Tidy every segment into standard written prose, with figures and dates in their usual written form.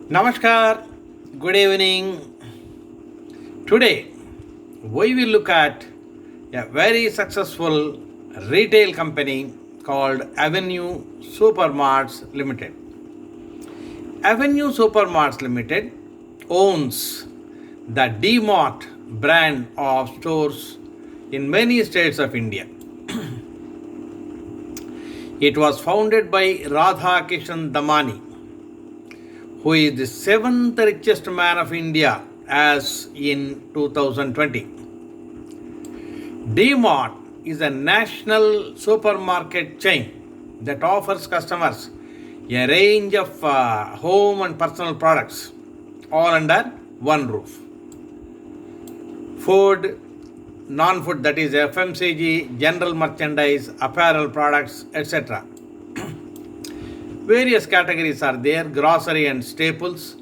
Namaskar, good evening. Today we will look at a very successful retail company called Avenue Supermarts Limited. Avenue Supermarts Limited owns the DMart brand of stores in many states of India. It was founded by Radha Kishan Damani, who is the seventh richest man of India as in 2020. DMart is a national supermarket chain that offers customers a range of home and personal products all under one roof. Food, non food, that is FMCG, general merchandise, apparel products, etc. Various categories are there: grocery and staples,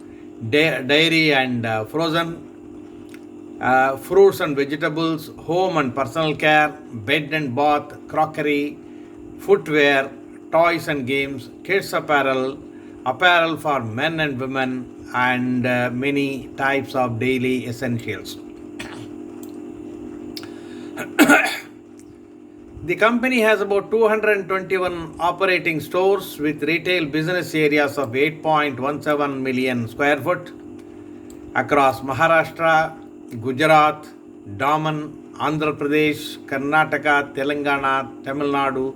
dairy and frozen, fruits and vegetables, home and personal care, bed and bath, crockery, footwear, toys and games, kids apparel, apparel for men and women, and many types of daily essentials. The company has about 221 operating stores with retail business areas of 8.17 million square foot across Maharashtra, Gujarat, Daman, Andhra Pradesh, Karnataka, Telangana, Tamil Nadu,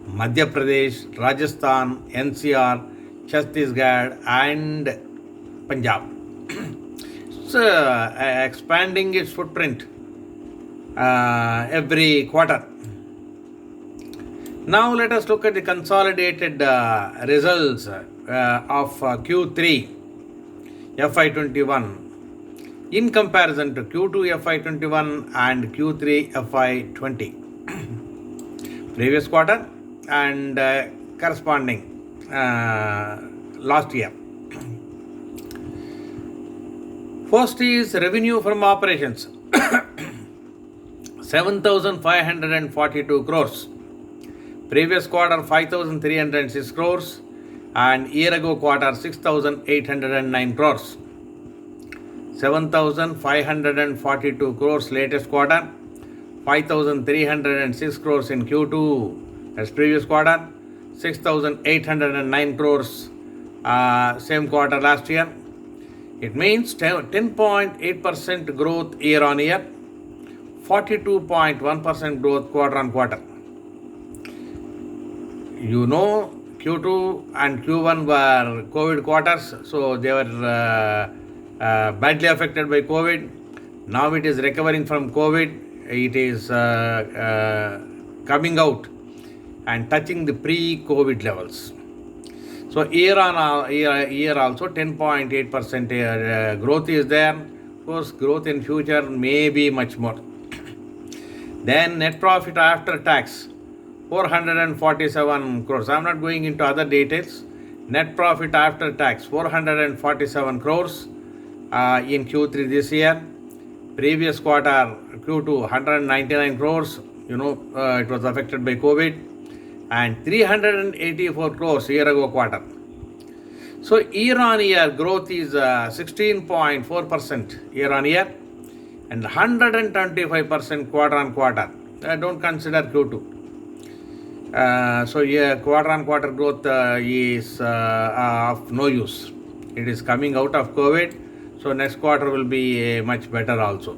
Madhya Pradesh, Rajasthan, NCR, Chhattisgarh, and Punjab. It's expanding its footprint every quarter. Now let us look at the consolidated results of Q3 FY21 in comparison to Q2 FY21 and Q3 FY20. Previous quarter and corresponding last year. First is revenue from operations 7,542 crores. Previous quarter 5,306 crores and year ago quarter 6,809 crores. 7,542 crores latest quarter, 5,306 crores in Q2 as previous quarter, 6,809 crores same quarter last year. It means 10.8% growth year on year, 42.1% growth quarter on quarter. You know, Q2 and Q1 were COVID quarters, so they were badly affected by COVID. Now it is recovering from COVID. It is coming out and touching the pre-COVID levels. So year on year also 10.8% growth is there. Of course, growth in future may be much more. Then net profit after tax 447 crores. I am not going into other details. Net profit after tax 447 crores in Q3 this year. Previous quarter Q2 199 crores. You know, it was affected by COVID. And 384 crores year ago quarter. So year on year growth is 16.4% year on year and 125% quarter on quarter. Don't consider Q2. So yeah, quarter on quarter growth is of no use. It is coming out of COVID, so next quarter will be much better also.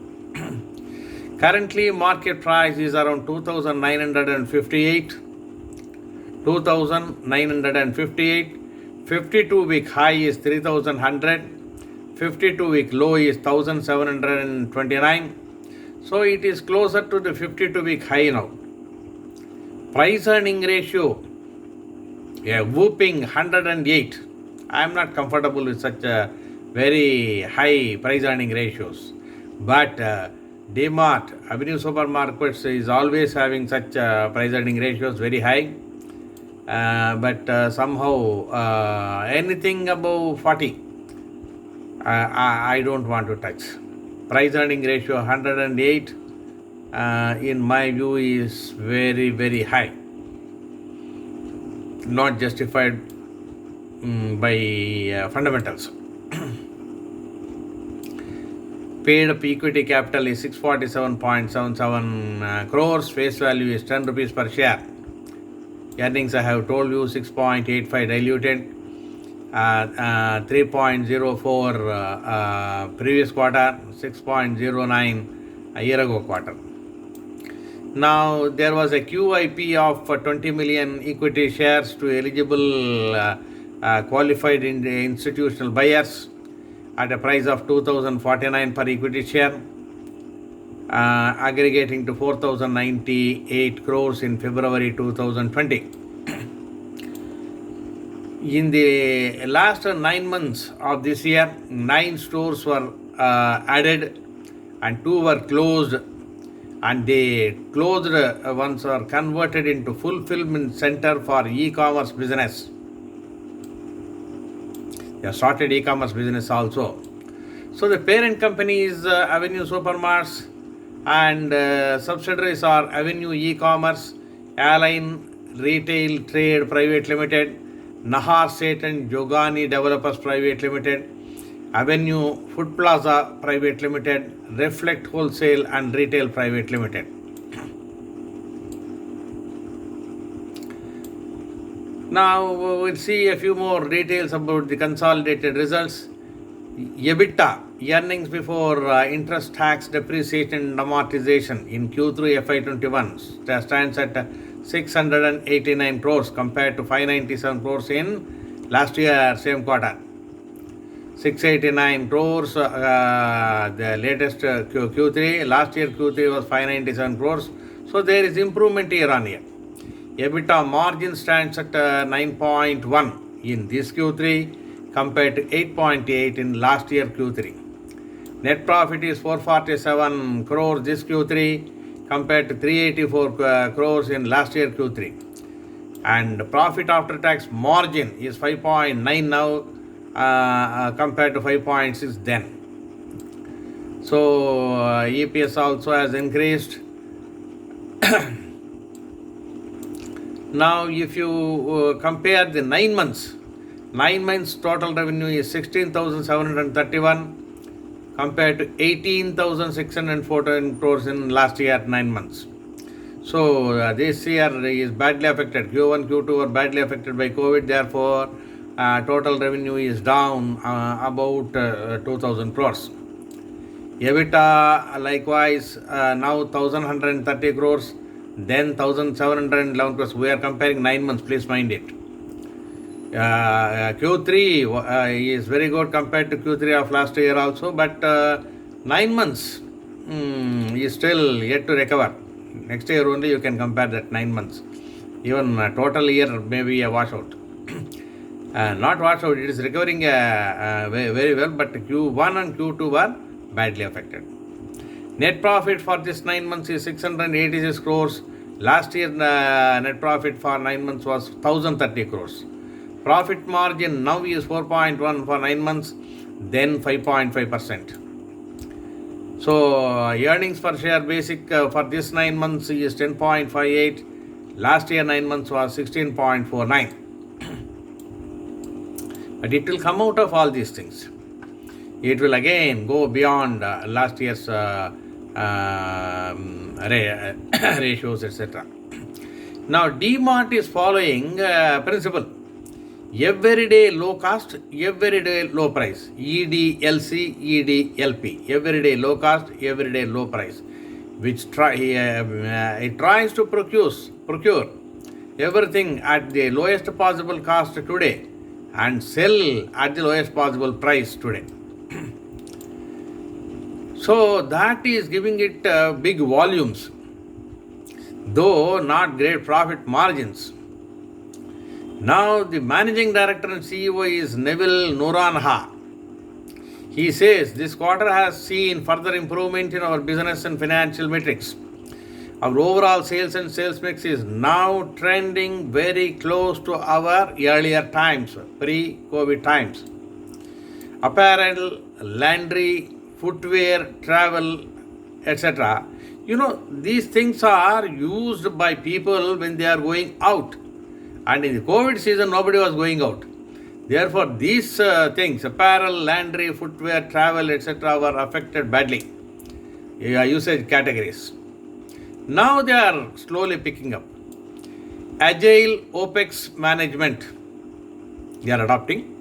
Currently market price is around 2,958, 52 week high is 3,100, 52 week low is 1,729, so it is closer to the 52 week high now. Price earning ratio, a whooping 108. I am not comfortable with such a very high price earning ratios. But DMart, Avenue Supermarkets is always having such price earning ratios very high. But somehow anything above 40, I don't want to touch. Price earning ratio 108. In my view is very, very high, not justified by fundamentals. Paid up equity capital is 647.77 crores. Face value is 10 rupees per share. Earnings I have told you 6.85 diluted, 3.04 previous quarter, 6.09 a year ago quarter. Now there was a QIP of 20 million equity shares to eligible qualified institutional buyers at a price of 2,049 per equity share, aggregating to 4,098 crores in February 2020. In the last 9 months of this year, 9 stores were added and 2 were closed, and the closed ones were converted into fulfillment center for e-commerce business. They have started e-commerce business also. So the parent company is Avenue Supermarts, and subsidiaries are Avenue E-Commerce, Align Retail Trade Private Limited, Nahar Seth and Jogani Developers Private Limited, Avenue Food Plaza Private Limited, Reflect Wholesale and Retail Private Limited. Now we'll see a few more details about the consolidated results. EBITDA, earnings before interest, tax, depreciation and amortization in Q3 FY21 stands at 689 crores compared to 597 crores in last year same quarter. 689 crores the latest Q3. Last year Q3 was 597 crores. So there is improvement year on year. EBITDA margin stands at 9.1 in this Q3 compared to 8.8 in last year Q3. Net profit is 447 crores this Q3 compared to 384 crores in last year Q3. And profit after tax margin is 5.9 now compared to 5.6 then. So EPS also has increased. Now if you compare the 9 months total revenue is 16,731 compared to 18,614 crores in last year 9 months. So this year is badly affected. Q1, Q2 were badly affected by COVID. Therefore, total revenue is down about 2,000 crores. EBITDA likewise now 1,130 crores, then 1,711 crores. We are comparing 9 months, please mind it. Q3 is very good compared to Q3 of last year also, but 9 months is still yet to recover. Next year only you can compare that 9 months. Even total year may be a washout. Not washout, it is recovering very well, but Q1 and Q2 were badly affected. Net profit for this 9 months is 686 crores. Last year net profit for 9 months was 1,030 crores. Profit margin now is 4.1 for 9 months, then 5.5%. So earnings per share basic for this 9 months is 10.58. Last year 9 months was 16.49. But it will come out of all these things. It will again go beyond last year's ratios, etc. Now DMart is following principle. Everyday low cost, everyday low price. EDLC, EDLP. Everyday low cost, everyday low price. Which it tries to procure everything at the lowest possible cost today and sell at the lowest possible price today. So that is giving it big volumes, though not great profit margins. Now the managing director and CEO is Neville Noronha. He says this quarter has seen further improvement in our business and financial metrics. Our overall sales and sales mix is now trending very close to our earlier times, pre-COVID times. Apparel, laundry, footwear, travel, etc. These things are used by people when they are going out. And in the COVID season, nobody was going out. Therefore, these things, apparel, laundry, footwear, travel, etc., were affected badly. Usage categories. Now they are slowly picking up. Agile OPEX management they are adopting,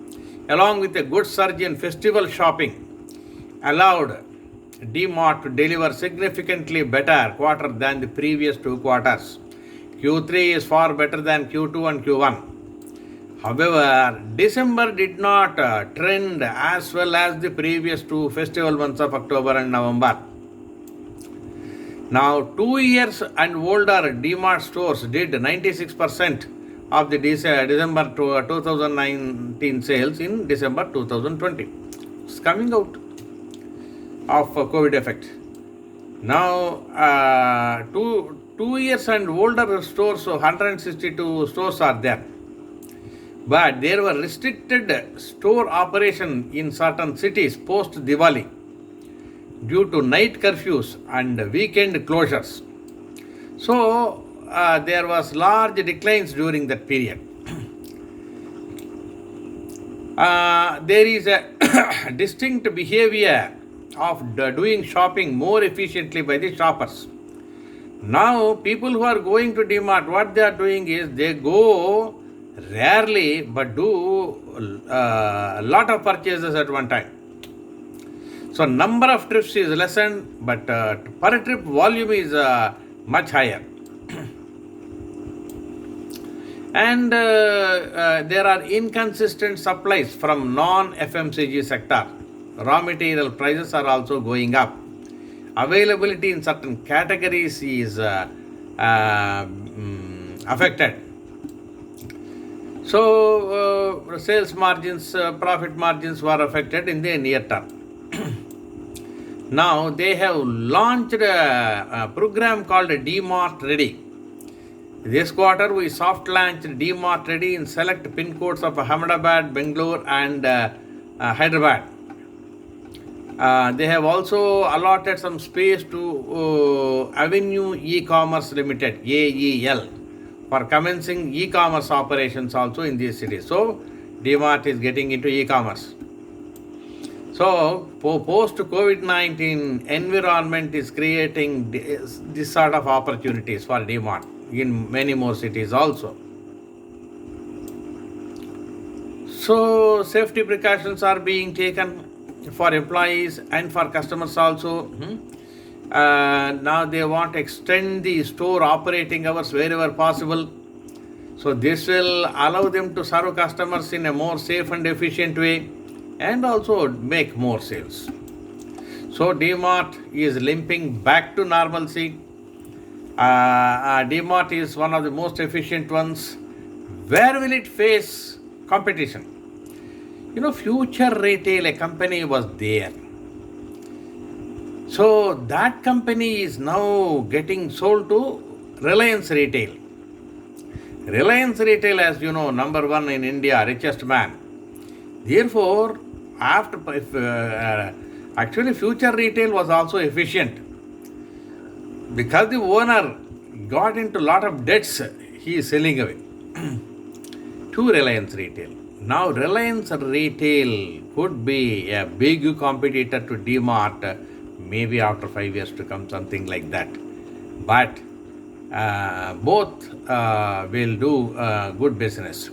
along with a good surge in festival shopping, allowed DMart to deliver significantly better quarter than the previous 2 quarters. Q3 is far better than Q2 and Q1. However, December did not trend as well as the previous 2 festival months of October and November. Now, 2 years and older DMart stores did 96% of the December 2019 sales in December 2020. It's coming out of COVID effect. Now, 2 years and older stores, so 162 stores are there. But there were restricted store operation in certain cities post Diwali due to night curfews and weekend closures. So there was large declines during that period. There is a distinct behavior of doing shopping more efficiently by the shoppers. Now people who are going to DMart, what they are doing is they go rarely but do a lot of purchases at one time. So number of trips is lessened, but per trip volume is much higher. And there are inconsistent supplies from non-FMCG sector. Raw material prices are also going up. Availability in certain categories is affected. So sales margins, profit margins were affected in the near term. Now they have launched a program called DMart Ready. This quarter we soft launched DMart Ready in select pin codes of Ahmedabad, Bangalore and Hyderabad. They have also allotted some space to Avenue E-Commerce Limited, AEL, for commencing e-commerce operations also in these cities. So DMart is getting into e-commerce. So post-COVID-19 environment is creating this sort of opportunities for DMart in many more cities also. So safety precautions are being taken for employees and for customers also. Now they want to extend the store operating hours wherever possible. So this will allow them to serve customers in a more safe and efficient way and also make more sales. So DMart is limping back to normalcy. DMart is one of the most efficient ones. Where will it face competition? Future Retail, a company was there. So that company is now getting sold to Reliance Retail. Reliance Retail, as you know, number one in India, richest man. Therefore, actually Future Retail was also efficient. Because the owner got into a lot of debts, he is selling away to Reliance Retail. Now Reliance Retail could be a big competitor to DMart, maybe after 5 years to come, something like that. But both will do good business.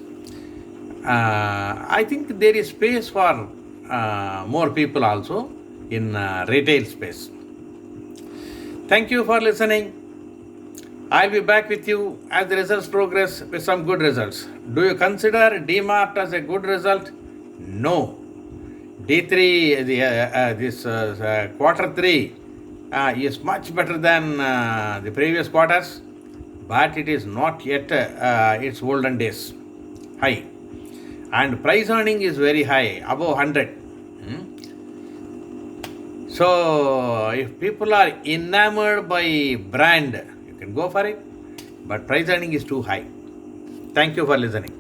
I think there is space for more people also in retail space. Thank you for listening. I'll be back with you as the results progress with some good results. Do you consider DMart as a good result? No. D3, this quarter 3 is much better than the previous quarters, but it is not yet its olden days high. And price earning is very high, above 100. So if people are enamored by brand, you can go for it, but price earning is too high. Thank you for listening.